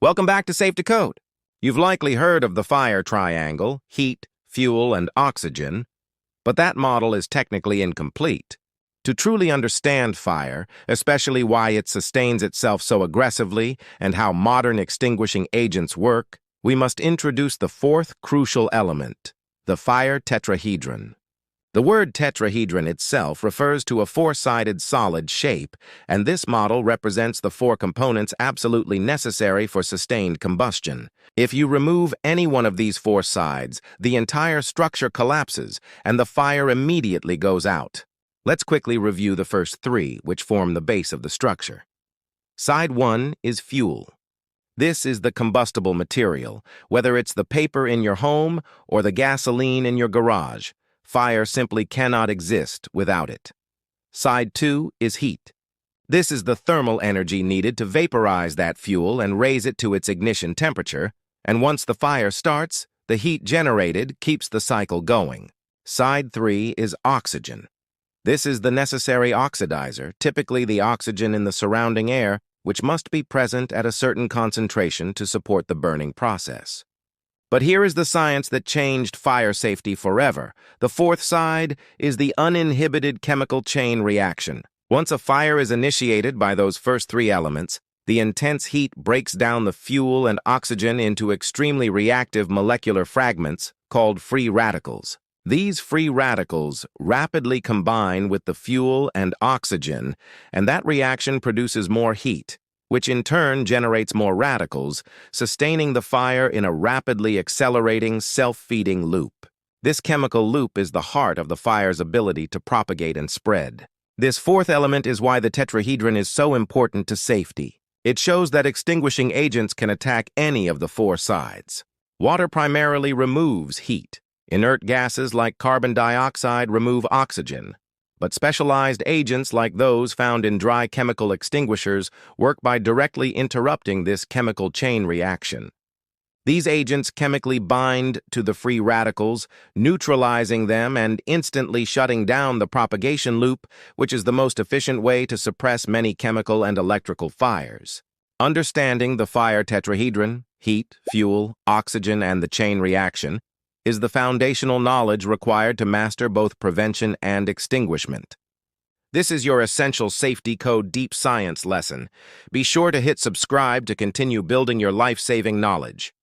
Welcome back to Safe Decode. You've likely heard of the fire triangle, heat, fuel, and oxygen, but that model is technically incomplete. To truly understand fire, especially why it sustains itself so aggressively and how modern extinguishing agents work, we must introduce the fourth crucial element, the fire tetrahedron. The word tetrahedron itself refers to a four-sided solid shape, and this model represents the four components absolutely necessary for sustained combustion. If you remove any one of these four sides, the entire structure collapses, and the fire immediately goes out. Let's quickly review the first three, which form the base of the structure. Side 1 is fuel. This is the combustible material, whether it's the paper in your home or the gasoline in your garage. Fire simply cannot exist without it. Side 2 is heat. This is the thermal energy needed to vaporize that fuel and raise it to its ignition temperature, and once the fire starts, the heat generated keeps the cycle going. Side 3 is oxygen. This is the necessary oxidizer, typically the oxygen in the surrounding air, which must be present at a certain concentration to support the burning process. But here is the science that changed fire safety forever. The fourth side is the uninhibited chemical chain reaction. Once a fire is initiated by those first three elements, the intense heat breaks down the fuel and oxygen into extremely reactive molecular fragments called free radicals. These free radicals rapidly combine with the fuel and oxygen, and that reaction produces more heat, which in turn generates more radicals, sustaining the fire in a rapidly accelerating, self-feeding loop. This chemical loop is the heart of the fire's ability to propagate and spread. This fourth element is why the tetrahedron is so important to safety. It shows that extinguishing agents can attack any of the four sides. Water primarily removes heat. Inert gases like carbon dioxide remove oxygen. But specialized agents like those found in dry chemical extinguishers work by directly interrupting this chemical chain reaction. These agents chemically bind to the free radicals, neutralizing them and instantly shutting down the propagation loop, which is the most efficient way to suppress many chemical and electrical fires. Understanding the fire tetrahedron, heat, fuel, oxygen, and the chain reaction, is the foundational knowledge required to master both prevention and extinguishment. This is your essential Safe Decode deep science lesson. Be sure to hit subscribe to continue building your life-saving knowledge.